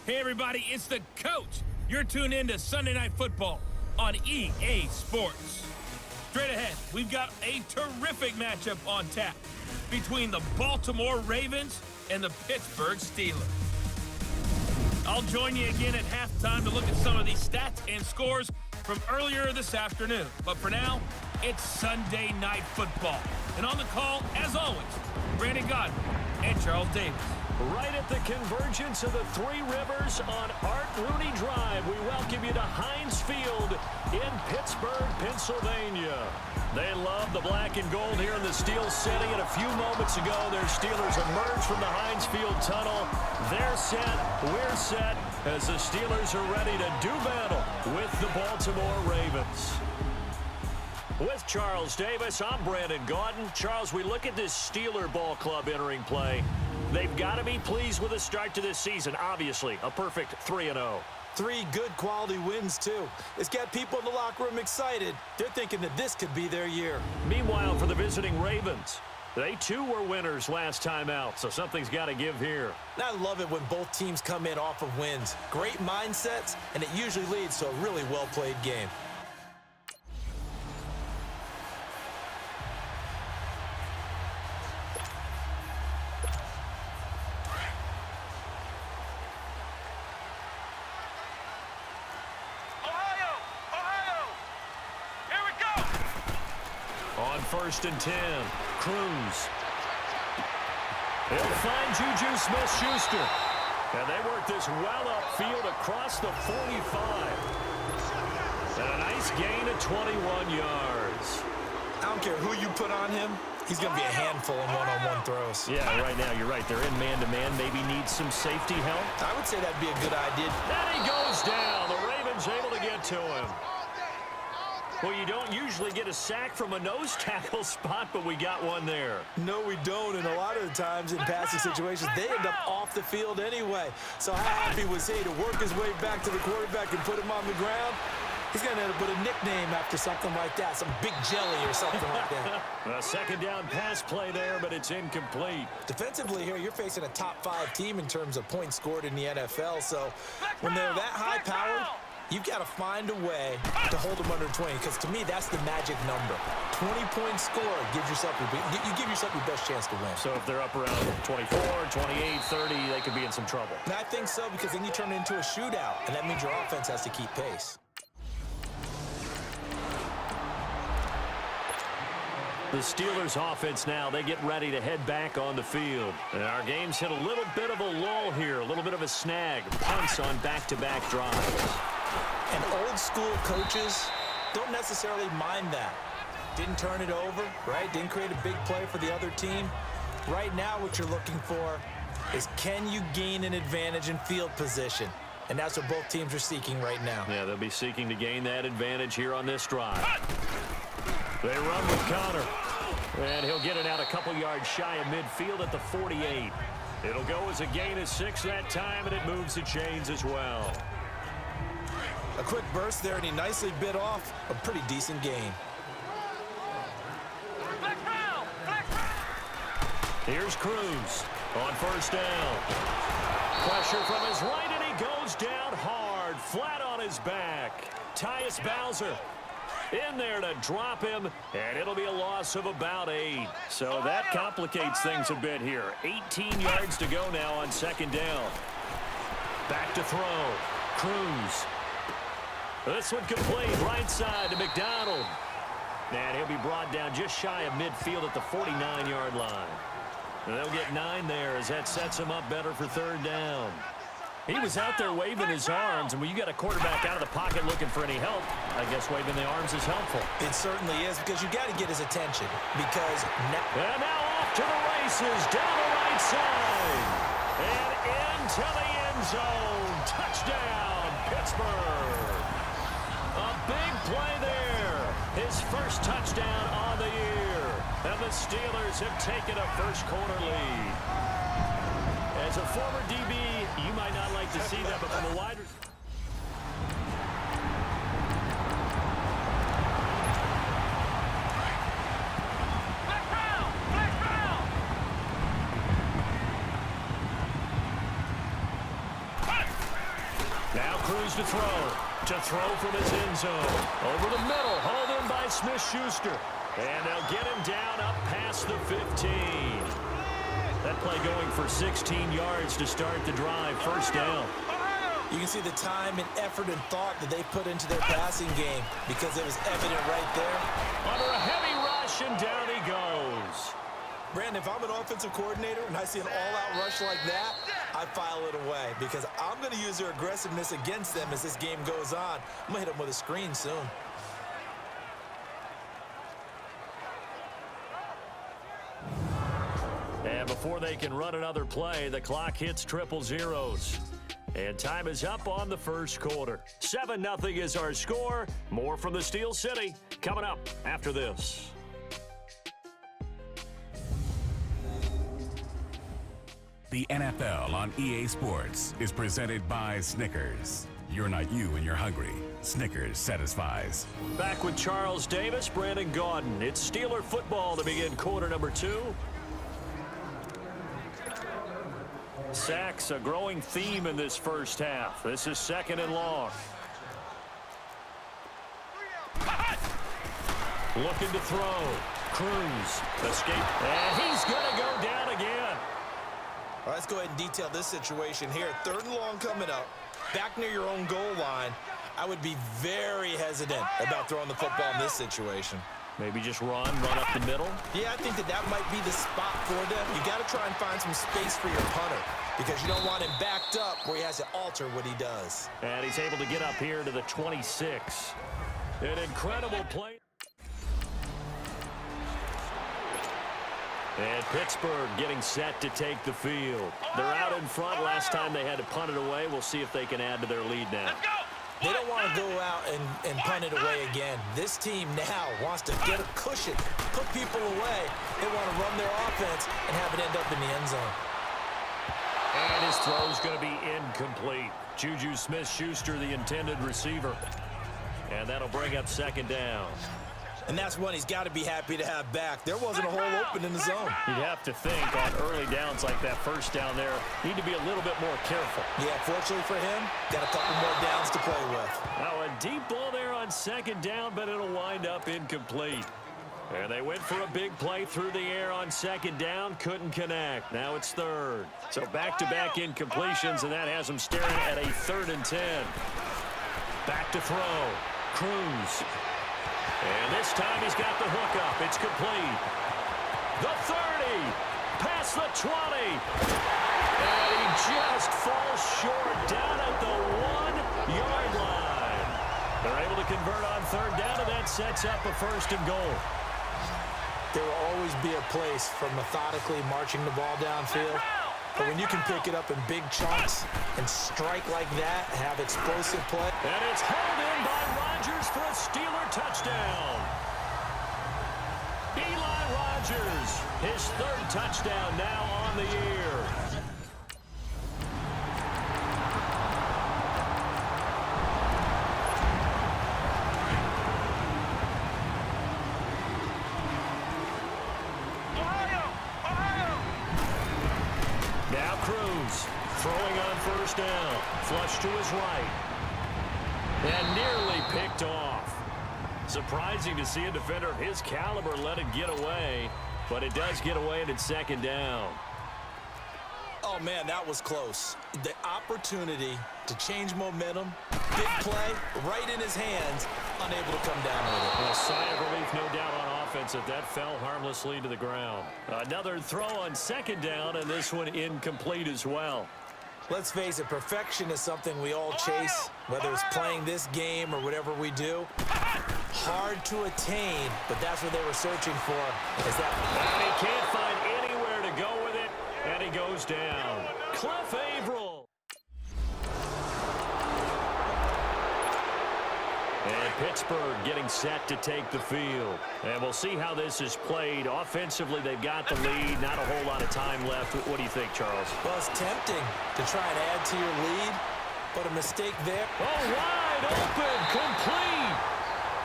Hey everybody, it's the coach. You're tuned in to Sunday Night Football on EA Sports. Straight ahead, we've got a terrific matchup on tap between the Baltimore Ravens and the Pittsburgh Steelers. I'll join you again at halftime to look at some of these stats and scores from earlier this afternoon. But for now, it's Sunday Night Football. And on the call, as always, Brandon Godwin and Charles Davis. Right at the convergence of the Three Rivers on Art Rooney Drive, we welcome you to Heinz Field in Pittsburgh, Pennsylvania. They love the black and gold here in the Steel City, and a few moments ago, their Steelers emerged from the Heinz Field tunnel. They're set, we're set, as the Steelers are ready to do battle with the Baltimore Ravens. With Charles Davis, I'm Brandon Gaudin. Charles, we look at this Steeler ball club entering play. They've got to be pleased with the start to this season. Obviously, a perfect 3-0. 3 good quality wins, too. It's got people in the locker room excited. They're thinking that this could be their year. Meanwhile, for the visiting Ravens, they too were winners last time out, so something's got to give here. I love it when both teams come in off of wins. Great mindsets, and it usually leads to a really well-played game. First and 10. Cruz. He'll find Juju Smith-Schuster. And they work this well upfield across the 45. And a nice gain of 21 yards. I don't care who you put on him. He's going to be a handful in one-on-one throws. Yeah, right now, you're right. They're in man-to-man. Maybe needs some safety help. I would say that'd be a good idea. And he goes down. The Ravens able to get to him. Well, you don't usually get a sack from a nose tackle spot, but we got one there. No, we don't, and a lot of the times in passing situations, they end up off the field anyway. So how happy was he to work his way back to the quarterback and put him on the ground? He's going to end up with a nickname after something like that, some big jelly or something like that. A second down pass play there, but it's incomplete. Defensively here, you're facing a top-5 team in terms of points scored in the NFL, so when they're that high-powered, you've got to find a way to hold them under 20, because to me, that's the magic number. 20-point score gives yourself you give yourself your best chance to win. So if they're up around 24, 28, 30, they could be in some trouble. And I think so, because then you turn it into a shootout, and that means your offense has to keep pace. The Steelers offense now, they get ready to head back on the field. And our game's hit a little bit of a lull here, a little bit of a snag. Punts on back-to-back drives. And old-school coaches don't necessarily mind that. Didn't turn it over, right? Didn't create a big play for the other team. Right now, what you're looking for is, can you gain an advantage in field position? And that's what both teams are seeking right now. Yeah, they'll be seeking to gain that advantage here on this drive. They run with Connor. And he'll get it out a couple yards shy of midfield at the 48. It'll go as a gain of 6 that time, and it moves the chains as well. A quick burst there, and he nicely bit off a pretty decent gain. Here's Cruz on first down. Pressure from his right, and he goes down hard, flat on his back. Tyus Bowser in there to drop him, and it'll be a loss of about 8. So that complicates things a bit here. 18 yards to go now on second down. Back to throw. Cruz. This one complete, right side to McDonald. And he'll be brought down just shy of midfield at the 49-yard line. And they'll get 9 there as that sets him up better for third down. He was out there waving his arms, and when you got a quarterback out of the pocket looking for any help, I guess waving the arms is helpful. It certainly is, because you got to get his attention. Because and now off to the races, down the right side, and into the end zone. Touchdown, Pittsburgh. A big play there. His first touchdown on the year, and the Steelers have taken a first quarter lead. As a former DB, you might not like to see that, but from a wide receiver. Now Cruz to throw from his end zone. Over the middle, hauled in by Smith-Schuster. And they'll get him down up past the 15. That play going for 16 yards to start the drive. First down. You can see the time and effort and thought that they put into their passing game because it was evident right there. Under a heavy rush, and down he goes. Brandon, if I'm an offensive coordinator and I see an all-out rush like that, I file it away because I'm going to use their aggressiveness against them as this game goes on. I'm going to hit them with a screen soon. And before they can run another play, the clock hits triple zeros. And time is up on the first quarter. 7-0 is our score. More from the Steel City coming up after this. The NFL on EA Sports is presented by Snickers. You're not you when you're hungry. Snickers satisfies. Back with Charles Davis, Brandon Gaudin. It's Steeler football to begin quarter number 2. Sacks, a growing theme in this first half. This is 2nd and long. Looking to throw. Cruz, escape, and he's going to go down again. All right, let's go ahead and detail this situation here. 3rd and long coming up. Back near your own goal line. I would be very hesitant about throwing the football in this situation. Maybe just run up the middle. Yeah, I think that might be the spot for them. You got to try and find some space for your punter because you don't want him backed up where he has to alter what he does. And he's able to get up here to the 26. An incredible play. And Pittsburgh getting set to take the field. They're out in front. Last time they had to punt it away. We'll see if they can add to their lead now. They don't want to go out and punt it away again. This team now wants to get a cushion, put people away. They want to run their offense and have it end up in the end zone. And his throw's going to be incomplete. Juju Smith-Schuster, the intended receiver. And that'll bring up 2nd down. And that's one he's got to be happy to have back. There wasn't a hole open in the zone. You'd have to think on early downs like that first down there, need to be a little bit more careful. Yeah, fortunately for him, got a couple more downs to play with. Now a deep ball there on 2nd down, but it'll wind up incomplete. And they went for a big play through the air on 2nd down, couldn't connect. Now it's 3rd. So back-to-back incompletions, and that has them staring at a 3rd and 10. Back to throw. Cruz. And this time he's got the hook up. It's complete. The 30. Past the 20. And he just falls short down at the 1-yard line. They're able to convert on 3rd down, and that sets up a 1st and goal. There will always be a place for methodically marching the ball downfield. But when you can pick it up in big chunks and strike like that, have explosive play. And it's held in by Rodgers for a Steeler touchdown. Eli Rodgers, his 3rd touchdown now on the year. Now Cruz throwing on 1st down. Flush to his right. And nearly picked off. Surprising to see a defender of his caliber let it get away. But it does get away and it's 2nd down. Oh, man, that was close. The opportunity to change momentum, big play, right in his hands, unable to come down with it. A sigh of relief, no doubt, on offense if that fell harmlessly to the ground. Another throw on 2nd down, and this one incomplete as well. Let's face it, perfection is something we all chase, whether it's playing this game or whatever we do. Hard to attain, but that's what they were searching for. Is that? And he can't find anywhere to go with it, and he goes down. Cliff Averill. And Pittsburgh getting set to take the field. And we'll see how this is played. Offensively, they've got the lead. Not a whole lot of time left. What do you think, Charles? Well, it's tempting to try and add to your lead, but a mistake there. Oh, wide open, complete.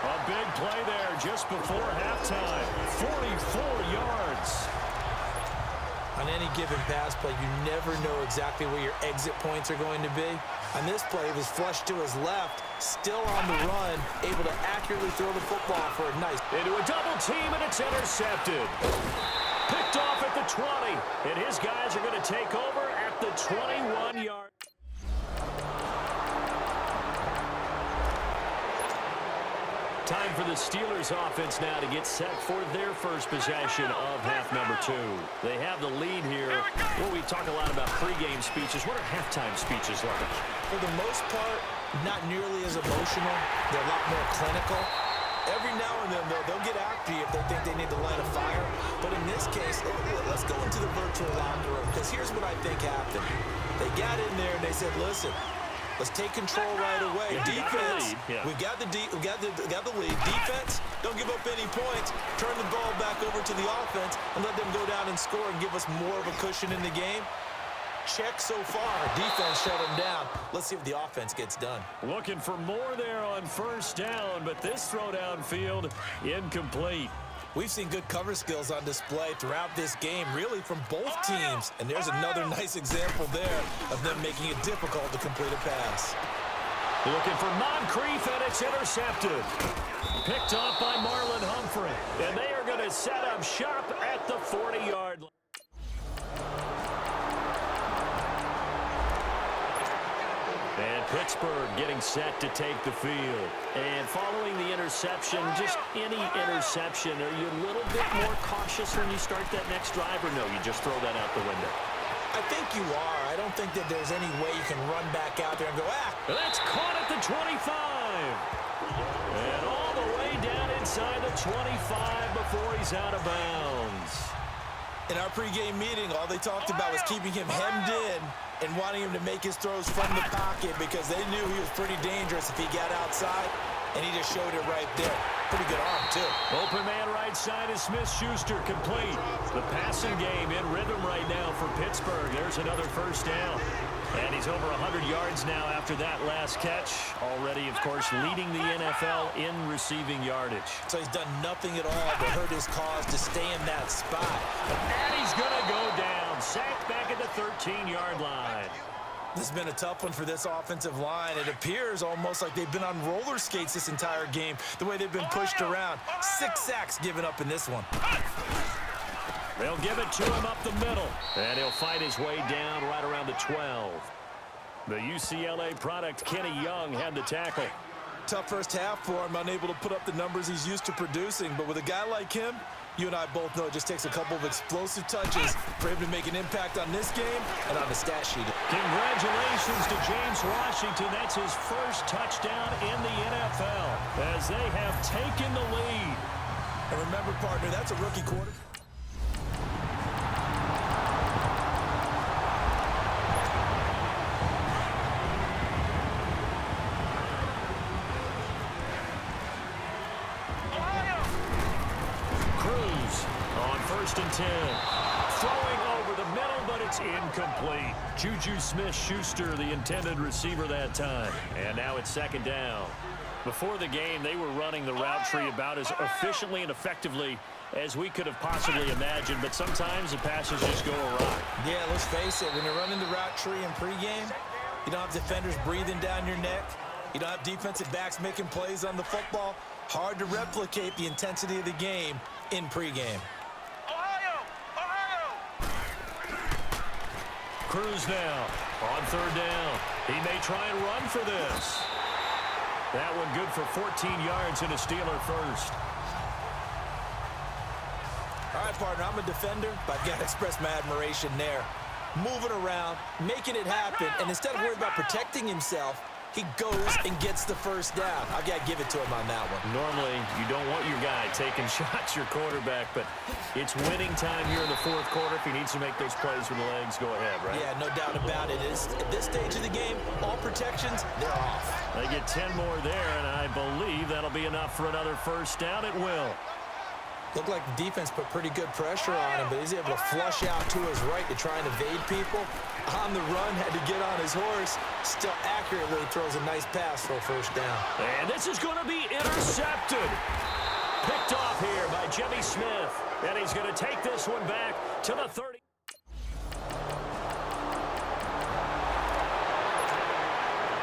A big play there just before halftime. 44 yards. On any given pass play, you never know exactly where your exit points are going to be. On this play, it was flushed to his left, still on the run, able to accurately throw the football for a nice... Into a double team, and it's intercepted. Picked off at the 20, and his guys are going to take over at the 21-yard. Time for the Steelers offense now to get set for their first possession of half number 2. They have the lead here. Well, we talk a lot about pregame speeches. What are halftime speeches like? For the most part, not nearly as emotional. They're a lot more clinical. Every now and then, though, they'll get after you if they think they need to light a fire. But in this case, let's go into the virtual locker room, because here's what I think happened. They got in there and they said, listen, let's take control right away. Defense, we got the lead. Defense, don't give up any points. Turn the ball back over to the offense and let them go down and score and give us more of a cushion in the game. Check so far. Defense shut them down. Let's see if the offense gets done. Looking for more there on first down, but this throw downfield incomplete. We've seen good cover skills on display throughout this game, really from both teams. And there's another nice example there of them making it difficult to complete a pass. Looking for Moncrief, and it's intercepted. Picked off by Marlon Humphrey. And they are going to set up shop at the 40-yard line. And Pittsburgh getting set to take the field. And following the interception, just any interception, are you a little bit more cautious when you start that next drive, or no, you just throw that out the window? I think you are. I don't think that there's any way you can run back out there and go, That's caught at the 25. And all the way down inside the 25 before he's out of bounds. In our pregame meeting, all they talked about was keeping him hemmed in and wanting him to make his throws from the pocket because they knew he was pretty dangerous if he got outside, and he just showed it right there. Pretty good arm, too. Open man right side is Smith-Schuster, complete. The passing game in rhythm right now for Pittsburgh. There's another first down. And he's over 100 yards now after that last catch. Already, of course, leading the NFL in receiving yardage. So he's done nothing at all to hurt his cause to stay in that spot. And he's going to go down. Sacked back at the 13-yard line. This has been a tough one for this offensive line. It appears almost like they've been on roller skates this entire game, the way they've been pushed around. 6 sacks given up in this one. They'll give it to him up the middle, and he'll fight his way down right around the 12. The UCLA product, Kenny Young, had the tackle. Tough first half for him, unable to put up the numbers he's used to producing. But with a guy like him, you and I both know it just takes a couple of explosive touches for him to make an impact on this game and on the stat sheet. Congratulations to James Washington. That's his first touchdown in the NFL as they have taken the lead. And remember, partner, that's a rookie quarter. First and 10. Throwing over the middle, but it's incomplete. Juju Smith-Schuster, the intended receiver that time. And now it's second down. Before the game, they were running the route tree about as efficiently and effectively as we could have possibly imagined, but sometimes the passes just go awry. Yeah, let's face it. When you're running the route tree in pregame, you don't have defenders breathing down your neck. You don't have defensive backs making plays on the football. Hard to replicate the intensity of the game in pregame. Cruz now on third down. He may try and run for this. That one good for 14 yards and a Steeler first. All right, partner, I'm a defender, but I've got to express my admiration there. Moving around, making it happen, and instead of worrying about protecting himself, he goes and gets the first down. I've got to give it to him on that one. Normally, you don't want your guy taking shots, your quarterback, but it's winning time here in the fourth quarter. If he needs to make those plays with the legs, go ahead, right? Yeah, no doubt about it. At this stage of the game, all protections, they're off. They get 10 more there, and I believe that'll be enough for another first down. It will. Looked like the defense put pretty good pressure on him, but he's able to flush out to his right to try and evade people. On the run, had to get on his horse. Still accurately throws a nice pass for a first down. And this is going to be intercepted. Picked off here by Jimmy Smith. And he's going to take this one back to the 30.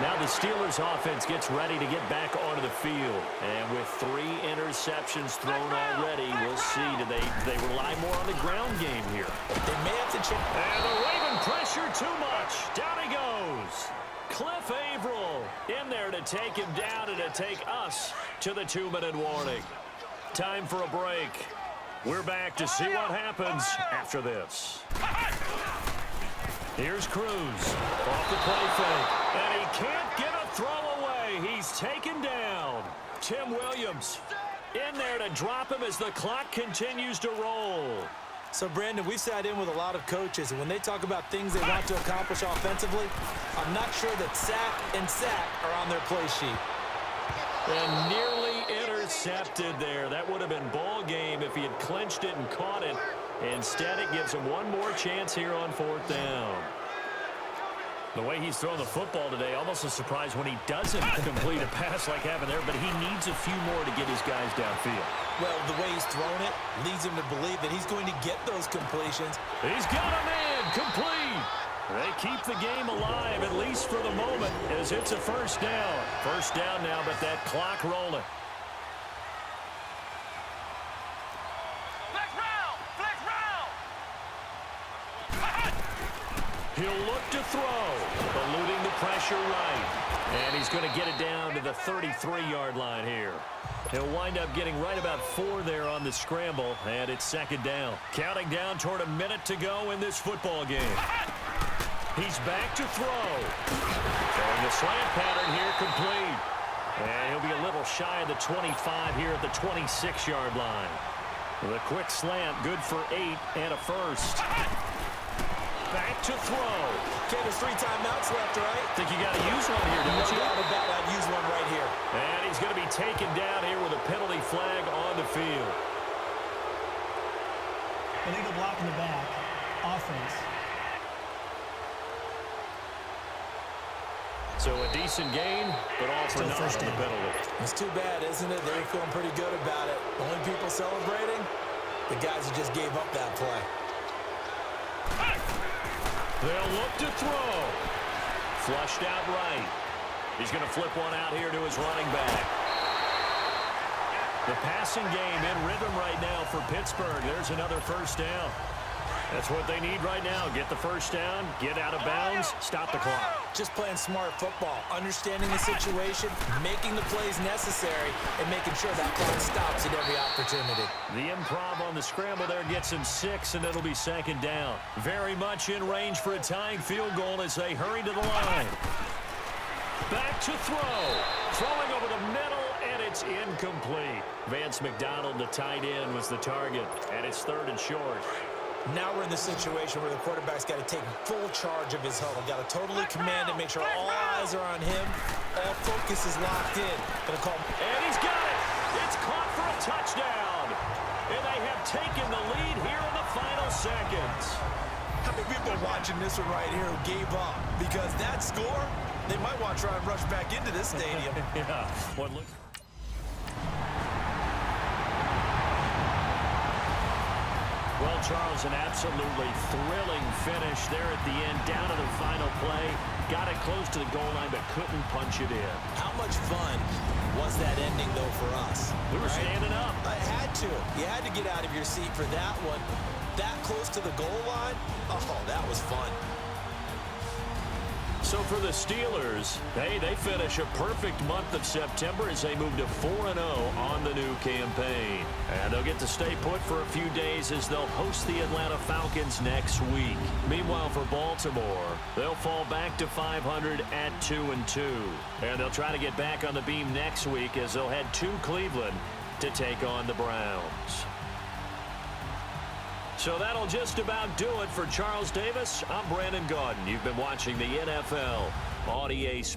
Now the Steelers offense gets ready to get back onto the field. And with 3 interceptions thrown already, we'll see. Do they rely more on the ground game here? They may have to change. And the Raven pressure too much. Down he goes. Cliff Averill in there to take him down and to take us to the 2-minute warning. Time for a break. We're back to see what happens after this. Here's Cruz off the play fake, and he can't get a throw away. He's taken down. Tim Williams in there to drop him as the clock continues to roll. So, Brandon, we sat in with a lot of coaches, and when they talk about things they want to accomplish offensively, I'm not sure that sack and sack are on their play sheet. And nearly intercepted there. That would have been ball game if he had clinched it and caught it. Instead, it gives him one more chance here on 4th down. The way he's thrown the football today, almost a surprise when he doesn't complete a pass like having there, but he needs a few more to get his guys downfield. Well, the way he's thrown it leads him to believe that he's going to get those completions. He's got a man complete. They keep the game alive, at least for the moment, as it's a 1st down. 1st down now, but that clock rolling. He'll look to throw, eluding the pressure right. And he's going to get it down to the 33-yard line here. He'll wind up getting right about 4 there on the scramble, and it's 2nd down. Counting down toward a minute to go in this football game. He's back to throw. Throwing the slant pattern here complete. And he'll be a little shy of the 25 here at the 26-yard line. The quick slant, good for 8 and a 1st. Back to throw. Okay, there's 3 timeouts left, right? Think you got to use one here, don't you? No doubt about it. I'd use one right here. And he's going to be taken down here with a penalty flag on the field. Illegal block in the back. Offense. So a decent gain, but all for nothing on the penalty. It's too bad, isn't it? They were feeling pretty good about it. Only people celebrating, the guys who just gave up that play. They'll look to throw. Flushed out right. He's going to flip one out here to his running back. The passing game in rhythm right now for Pittsburgh. There's another 1st down. That's what they need right now. Get the 1st down, get out of bounds, stop the clock. Just playing smart football, understanding the situation, making the plays necessary, and making sure that clock stops at every opportunity. The improv on the scramble there gets him 6, and it'll be 2nd down. Very much in range for a tying field goal as they hurry to the line. Back to throw. Throwing over the middle, and it's incomplete. Vance McDonald, the tight end, was the target, and it's 3rd and short. Now we're in the situation where the quarterback's got to take full charge of his huddle. Got to totally command it, make sure all eyes are on him. All focus is locked in. Gonna call. And he's got it. It's caught for a touchdown. And they have taken the lead here in the final seconds. How many people are watching this one right here who gave up? Because that score, they might want to try and rush back into this stadium. Yeah. What look. Well, Charles, an absolutely thrilling finish there at the end, down to the final play. Got it close to the goal line, but couldn't punch it in. How much fun was that ending, though, for us? We were standing up. I had to. You had to get out of your seat for that one. That close to the goal line, oh, that was fun. So for the Steelers, hey, they finish a perfect month of September as they move to 4-0 on the new campaign. And they'll get to stay put for a few days as they'll host the Atlanta Falcons next week. Meanwhile, for Baltimore, they'll fall back to 500 at 2-2. And they'll try to get back on the beam next week as they'll head to Cleveland to take on the Browns. So that'll just about do it for Charles Davis. I'm Brandon Gaudin. You've been watching the NFL on EA Sports.